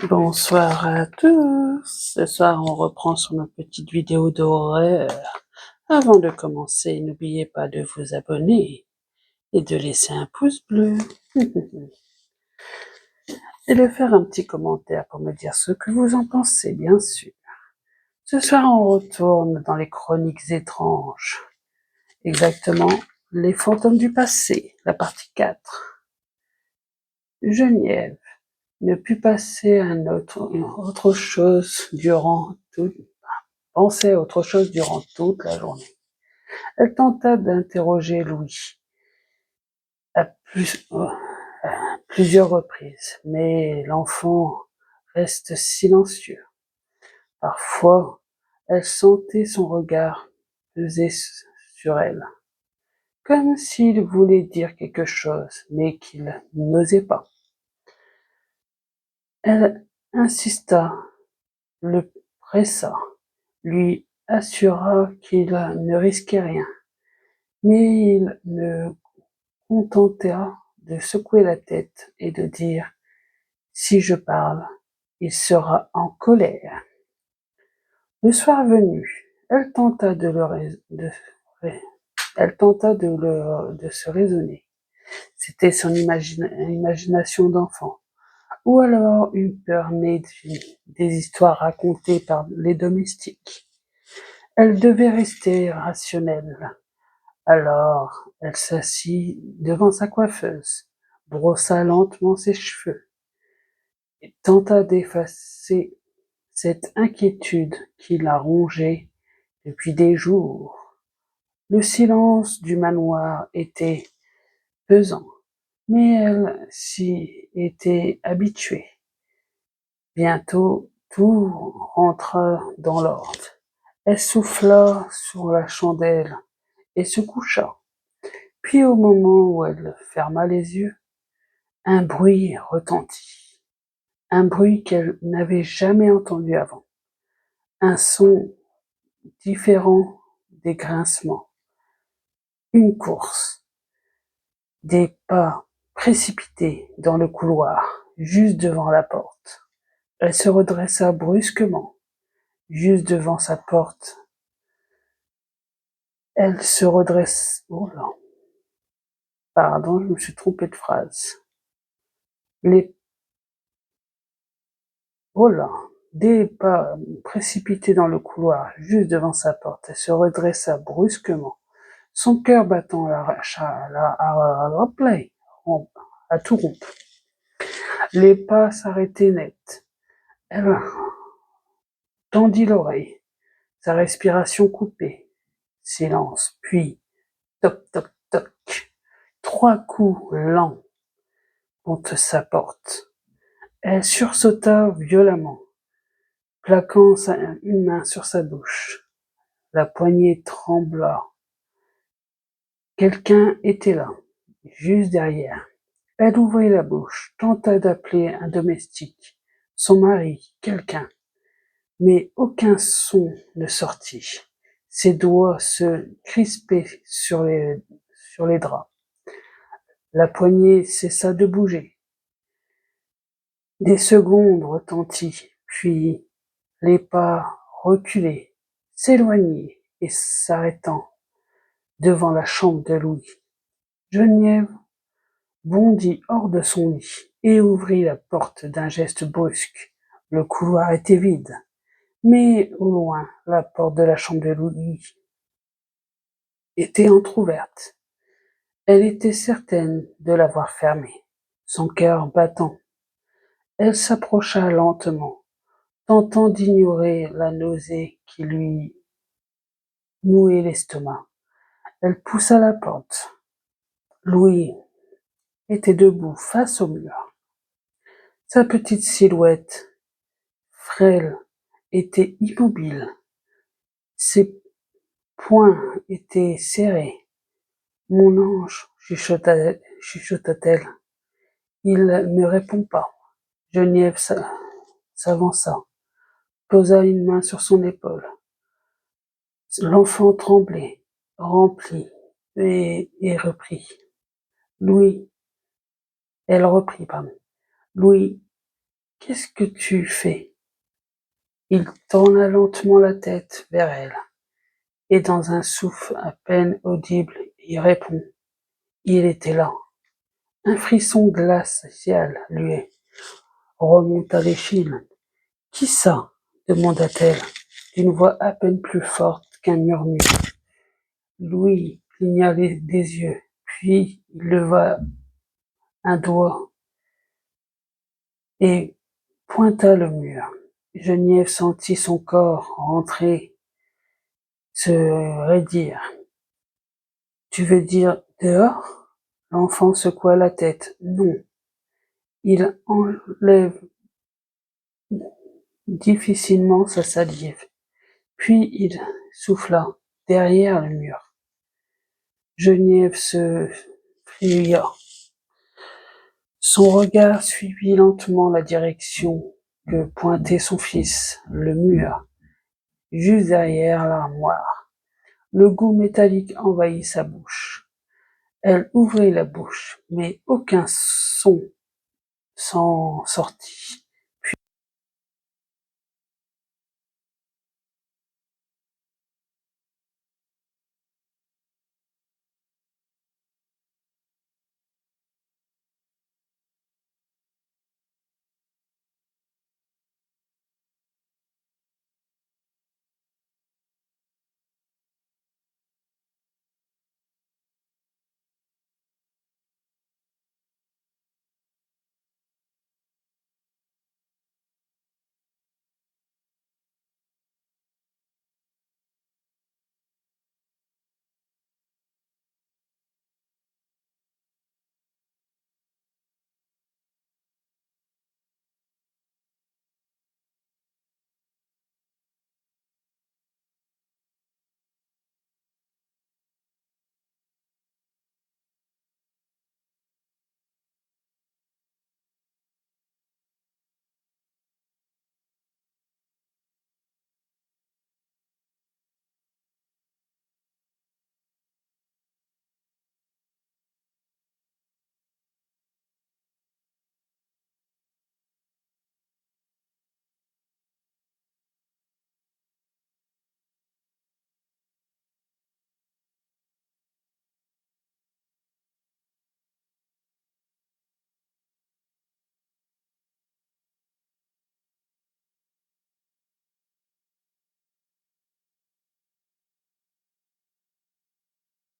Bonsoir à tous. Ce soir, on reprend sur notre petite vidéo d'horreur. Avant de commencer, n'oubliez pas de vous abonner et de laisser un pouce bleu. Et de faire un petit commentaire pour me dire ce que vous en pensez, bien sûr. Ce soir, on retourne dans les chroniques étranges. Exactement, les fantômes du passé, la partie 4. Genièvre ne put passer à autre chose durant pensait à autre chose durant toute la journée. Elle tenta d'interroger Louis à plusieurs reprises, mais l'enfant reste silencieux. Parfois, elle sentait son regard peser sur elle, comme s'il voulait dire quelque chose, mais qu'il n'osait pas. Elle insista, le pressa, lui assura qu'il ne risquait rien, mais il ne contenta de secouer la tête et de dire: si je parle, il sera en colère. Le soir venu, elle tenta de se raisonner. C'était son imagination d'enfant, ou alors une peur née des histoires racontées par les domestiques. Elle devait rester rationnelle. Alors, elle s'assit devant sa coiffeuse, brossa lentement ses cheveux, et tenta d'effacer cette inquiétude qui la rongeait depuis des jours. Le silence du manoir était pesant, mais elle s'y était habituée. Bientôt, tout rentra dans l'ordre. Elle souffla sur la chandelle et se coucha. Puis au moment où elle ferma les yeux, un bruit retentit. Un bruit qu'elle n'avait jamais entendu avant. Un son différent des grincements. Une course. Des pas précipités dans le couloir, juste devant la porte. Elle se redressa brusquement, juste devant sa porte. Elle se redresse... Oh là. Pardon, je me suis trompée de phrase. Oh là. Des pas précipités dans le couloir, juste devant sa porte. Elle se redressa brusquement, son cœur battant à tout rompre. Les pas s'arrêtaient net. Elle tendit l'oreille, sa respiration coupée. Silence, puis toc toc toc. 3 coups lents contre sa porte. Elle sursauta violemment, plaquant une main sur sa bouche. La poignée trembla. Quelqu'un était là, juste derrière. Elle ouvrit la bouche, tenta d'appeler un domestique, son mari, quelqu'un, mais aucun son ne sortit. Ses doigts se crispaient sur les draps. La poignée cessa de bouger. Des secondes retentit, puis les pas reculaient, s'éloignaient et s'arrêtant devant la chambre de Louis. Geneviève bondit hors de son lit et ouvrit la porte d'un geste brusque. Le couloir était vide, mais au loin, la porte de la chambre de Louis était entr'ouverte. Elle était certaine de l'avoir fermée, son cœur battant. Elle s'approcha lentement, tentant d'ignorer la nausée qui lui nouait l'estomac. Elle poussa la porte. Louis était debout face au mur. Sa petite silhouette, frêle, était immobile. Ses poings étaient serrés. Mon ange, chuchota-t-elle. Il ne répond pas. Geneviève s'avança, posa une main sur son épaule. L'enfant tremblait, remplit, et reprit. Louis, elle reprit, pardon. Louis, qu'est-ce que tu fais? Il tourna lentement la tête vers elle, et dans un souffle à peine audible, il répond. Il était là. Un frisson glacial lui remonta l'échine. Qui ça? Demanda-t-elle, d'une voix à peine plus forte qu'un murmure. Louis cligna des yeux, puis il leva un doigt et pointa le mur. Geneviève sentit son corps rentrer, se raidir. Tu veux dire dehors? L'enfant secoua la tête. Non. Il enlève difficilement sa salive, puis il souffla derrière le mur. Geneviève se plia. Son regard suivit lentement la direction que pointait son fils, le mur, juste derrière l'armoire. Le goût métallique envahit sa bouche. Elle ouvrit la bouche, mais aucun son s'en sortit.